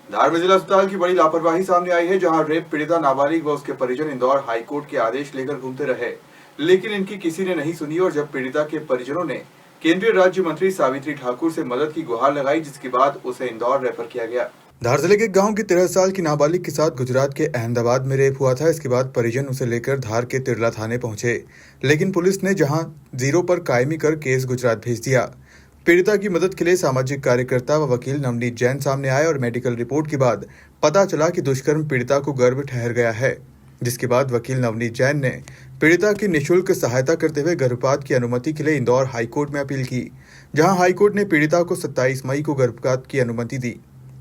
धार में जिला अस्पताल की बड़ी लापरवाही सामने आई है, जहां रेप पीड़िता नाबालिग व उसके परिजन इंदौर हाईकोर्ट के आदेश लेकर घूमते रहे, लेकिन इनकी किसी ने नहीं सुनी। और जब पीड़िता के परिजनों ने केंद्रीय राज्य मंत्री सावित्री ठाकुर से मदद की गुहार लगाई, जिसके बाद उसे इंदौर रेफर किया गया। धार जिले के गांव की 13 साल की नाबालिग के साथ गुजरात के अहमदाबाद में रेप हुआ था। इसके बाद परिजन उसे लेकर धार के तिरला थाने पहुंचे, लेकिन पुलिस ने जहां 0 पर कायमी कर केस गुजरात भेज दिया। पीड़िता की मदद के लिए सामाजिक कार्यकर्ता व वकील नवनीत जैन सामने आए और मेडिकल रिपोर्ट के बाद पता चला कि दुष्कर्म पीड़िता को गर्भ ठहर गया है, जिसके बाद वकील नवनीत जैन ने पीड़िता की निःशुल्क सहायता करते हुए गर्भपात की अनुमति के लिए इंदौर हाईकोर्ट में अपील की, जहां हाईकोर्ट ने पीड़िता को 27 मई को गर्भपात की अनुमति दी।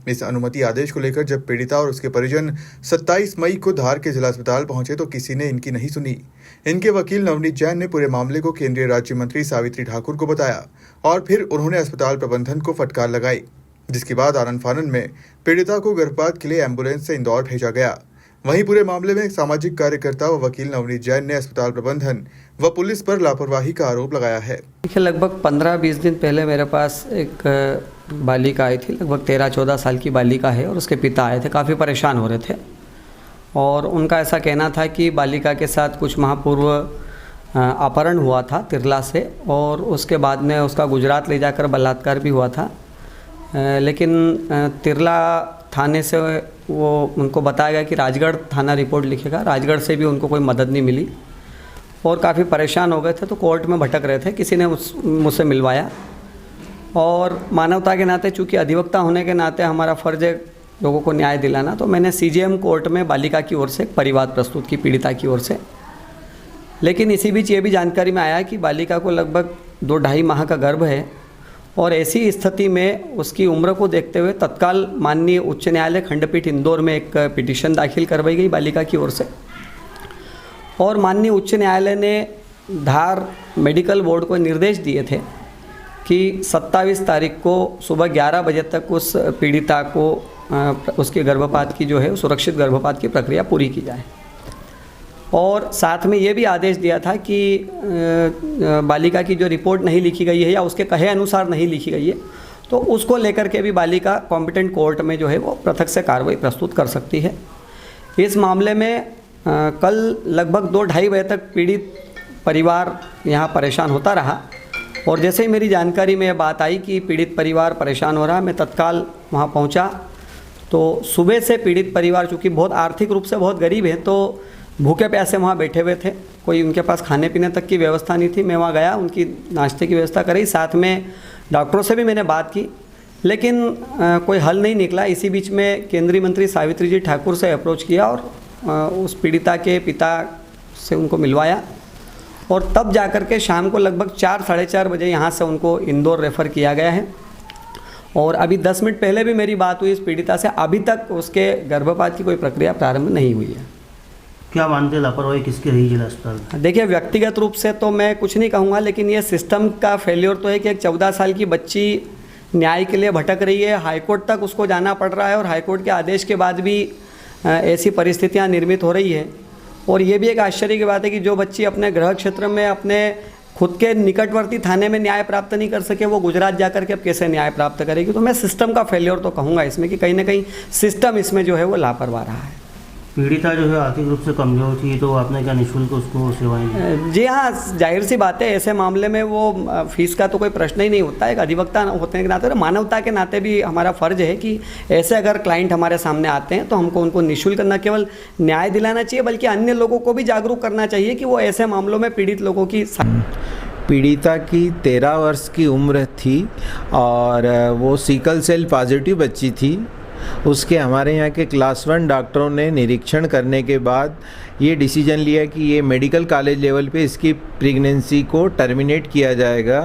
इस अनुमति आदेश को लेकर जब पीड़िता और उसके परिजन 27 मई को धार के जिला अस्पताल पहुंचे तो किसी ने इनकी नहीं सुनी। इनके वकील नवनीत जैन ने पूरे मामले को केंद्रीय राज्य मंत्री सावित्री ठाकुर को बताया और फिर उन्होंने अस्पताल प्रबंधन को फटकार लगाई, जिसके बाद आनन फानन में पीड़िता को गर्भपात के लिए एम्बुलेंस से इंदौर भेजा गया। वहीं पूरे मामले में सामाजिक कार्यकर्ता व वकील नवनीत जैन ने अस्पताल प्रबंधन व पुलिस पर लापरवाही का आरोप लगाया है। लगभग 15-20 दिन पहले मेरे पास एक बालिका आई थी, लगभग 13-14 साल की बालिका है, और उसके पिता आए थे, काफ़ी परेशान हो रहे थे और उनका ऐसा कहना था कि बालिका के साथ कुछ माह पूर्व अपहरण हुआ था तिरला से, और उसके बाद में उसका गुजरात ले जाकर बलात्कार भी हुआ था। लेकिन तिरला थाने से वो उनको बताया गया कि राजगढ़ थाना रिपोर्ट लिखेगा। राजगढ़ से भी उनको कोई मदद नहीं मिली और काफ़ी परेशान हो गए थे, तो कोर्ट में भटक रहे थे। किसी ने मुझसे मिलवाया और मानवता के नाते, चूँकि अधिवक्ता होने के नाते हमारा फ़र्ज़ है लोगों को न्याय दिलाना, तो मैंने सीजेएम कोर्ट में बालिका की ओर से एक परिवाद प्रस्तुत की, पीड़िता की ओर से। लेकिन इसी बीच ये भी जानकारी में आया कि बालिका को लगभग 2-2.5 माह का गर्भ है और ऐसी स्थिति में उसकी उम्र को देखते हुए तत्काल माननीय उच्च न्यायालय खंडपीठ इंदौर में एक पिटीशन दाखिल करवाई गई बालिका की ओर से, और माननीय उच्च न्यायालय ने धार मेडिकल बोर्ड को निर्देश दिए थे कि 27 तारीख को सुबह 11 बजे तक उस पीड़िता को उसके गर्भपात की जो है सुरक्षित गर्भपात की प्रक्रिया पूरी की जाए। और साथ में ये भी आदेश दिया था कि बालिका की जो रिपोर्ट नहीं लिखी गई है या उसके कहे अनुसार नहीं लिखी गई है, तो उसको लेकर के भी बालिका कॉम्पिटेंट कोर्ट में जो है वो पृथक से कार्रवाई प्रस्तुत कर सकती है। इस मामले में कल लगभग 2-2.5 बजे तक पीड़ित परिवार यहाँ परेशान होता रहा, और जैसे ही मेरी जानकारी में बात आई कि पीड़ित परिवार परेशान हो रहा है, मैं तत्काल वहाँ पहुँचा। तो सुबह से पीड़ित परिवार चूँकि बहुत आर्थिक रूप से बहुत गरीब है, तो भूखे प्यासे वहाँ बैठे हुए थे, कोई उनके पास खाने पीने तक की व्यवस्था नहीं थी। मैं वहाँ गया, उनकी नाश्ते की व्यवस्था करी, साथ में डॉक्टरों से भी मैंने बात की, लेकिन कोई हल नहीं निकला। इसी बीच में केंद्रीय मंत्री सावित्री जी ठाकुर से अप्रोच किया और उस पीड़िता के पिता से उनको मिलवाया, और तब जाकर के शाम को लगभग 4-4:30 बजे यहाँ से उनको इंदौर रेफ़र किया गया है। और अभी 10 मिनट पहले भी मेरी बात हुई इस पीड़िता से, अभी तक उसके गर्भपात की कोई प्रक्रिया प्रारंभ नहीं हुई है। क्या मानते हैं लापरवाही किसकी रही जिला अस्पताल? देखिए, व्यक्तिगत रूप से तो मैं कुछ नहीं कहूँगा, लेकिन ये सिस्टम का फेल्योर तो है कि एक 14 साल की बच्ची न्याय के लिए भटक रही है, हाईकोर्ट तक उसको जाना पड़ रहा है, और हाईकोर्ट के आदेश के बाद भी ऐसी परिस्थितियाँ निर्मित हो रही है। और ये भी एक आश्चर्य की बात है कि जो बच्ची अपने गृह क्षेत्र में अपने खुद के निकटवर्ती थाने में न्याय प्राप्त नहीं कर सके, वो गुजरात जाकर के अब कैसे न्याय प्राप्त करेगी। तो मैं सिस्टम का फेल्योर तो कहूँगा इसमें कि कहीं ना कहीं सिस्टम इसमें जो है वो लापरवाह रहा है। पीड़िता जो है आर्थिक रूप से कमजोर थी, तो आपने क्या निःशुल्क उसको सेवाएं दी? जी हाँ, जाहिर सी बात है, ऐसे मामले में वो फीस का तो कोई प्रश्न ही नहीं होता है। एक अधिवक्ता होने के नाते, मानवता के नाते भी हमारा फ़र्ज है कि ऐसे अगर क्लाइंट हमारे सामने आते हैं तो हमको उनको निःशुल्क न केवल न्याय दिलाना चाहिए, बल्कि अन्य लोगों को भी जागरूक करना चाहिए कि वो ऐसे मामलों में पीड़ित लोगों की। पीड़िता की 13 वर्ष की उम्र थी और वो सिकल सेल पॉजिटिव बच्ची थी। उसके हमारे यहाँ के क्लास 1 डॉक्टरों ने निरीक्षण करने के बाद ये डिसीजन लिया कि ये मेडिकल कॉलेज लेवल पे इसकी प्रेगनेंसी को टर्मिनेट किया जाएगा।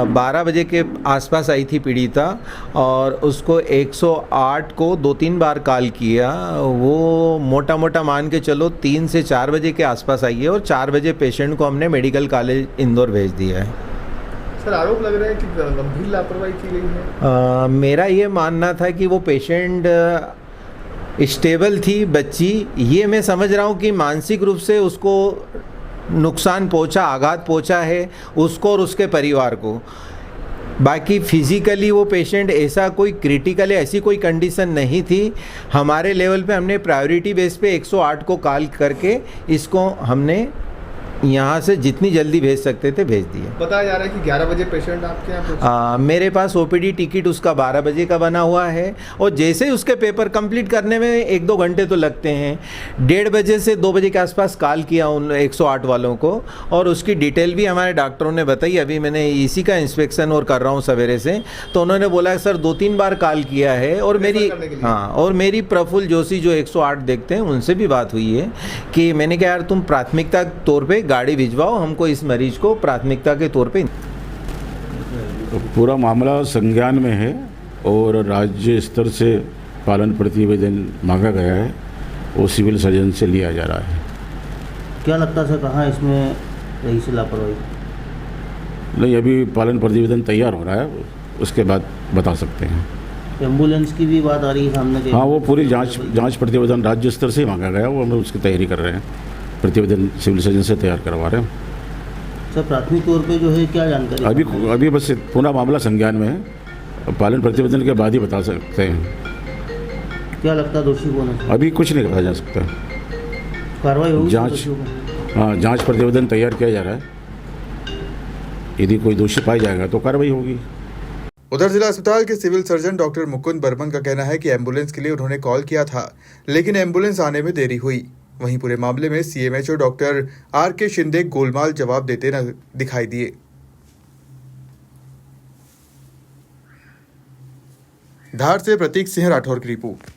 12 बजे के आसपास आई थी पीड़िता और उसको 108 को 2-3 बार कॉल किया। वो मोटा मोटा मान के चलो 3 से 4 बजे के आसपास आई है और 4 बजे पेशेंट को हमने मेडिकल कॉलेज इंदौर भेज दिया है। सर, आरोप लग रहा है कि गंभीर लापरवाही की गई है। मेरा ये मानना था कि वो पेशेंट स्टेबल थी बच्ची। ये मैं समझ रहा हूँ कि मानसिक रूप से उसको नुकसान पहुंचा, आघात पहुंचा है उसको और उसके परिवार को। बाकी फिजिकली वो पेशेंट ऐसा कोई क्रिटिकल ऐसी कोई कंडीशन नहीं थी। हमारे लेवल पे हमने प्रायोरिटी बेस पे 108 को कॉल करके इसको हमने यहाँ से जितनी जल्दी भेज सकते थे भेज दिया। बताया जा रहा है कि 11 बजे पेशेंट आपके यहाँ पहुंचा। मेरे पास ओपीडी टिकट उसका 12 बजे का बना हुआ है और जैसे ही उसके पेपर कंप्लीट करने में 1-2 घंटे तो लगते हैं। 1:30 बजे से 2 बजे के आसपास कॉल किया उन 108 वालों को और उसकी डिटेल भी हमारे डॉक्टरों ने बताई। अभी मैंने इसी का इंस्पेक्शन और कर रहा हूँ सवेरे से, तो उन्होंने बोला सर 2-3 बार कॉल किया है और मेरी प्रफुल्ल जोशी जो 108 देखते हैं उनसे भी बात हुई है कि मैंने कहा यार तुम प्राथमिकता तौर पर गाड़ी भिजवाओ, हमको इस मरीज को प्राथमिकता के तौर पे। तो पूरा मामला संज्ञान में है और राज्य स्तर से पालन प्रतिवेदन मांगा गया है, वो सिविल सर्जन से लिया जा रहा है। क्या लगता है कहाँ इसमें रही से लापरवाही? नहीं, अभी पालन प्रतिवेदन तैयार हो रहा है, उसके बाद बता सकते हैं। एम्बुलेंस की भी बात आ रही है सामने के। हाँ, वो पूरी जांच प्रतिवेदन राज्य स्तर से मांगा गया, वो हम उसकी तैयारी कर रहे हैं, प्रतिवेदन सिविल सर्जन से तैयार करवा रहे हैं। सर प्राथमिक तौर पे जो है क्या जानकारी? अभी बस पूरा मामला संज्ञान में है, पालन प्रतिवेदन के बाद ही बता सकते हैं। क्या लगता है दोषी कौन है? अभी कुछ नहीं कहा जा सकता। कार्रवाई होगी? जांच प्रतिवेदन तैयार किया जा रहा है, यदि कोई दोषी पाया जाएगा तो कार्रवाई होगी। उधर जिला अस्पताल के civil surgeon doctor Mukund Barman का कहना है कि एम्बुलेंस के लिए उन्होंने कॉल किया था, लेकिन एम्बुलेंस आने में देरी हुई। वहीं पूरे मामले में सीएमएचओ डॉक्टर आर.के. शिंदे गोलमाल जवाब देते न दिखाई दिए। धार से प्रतीक सिंह राठौर की रिपोर्ट।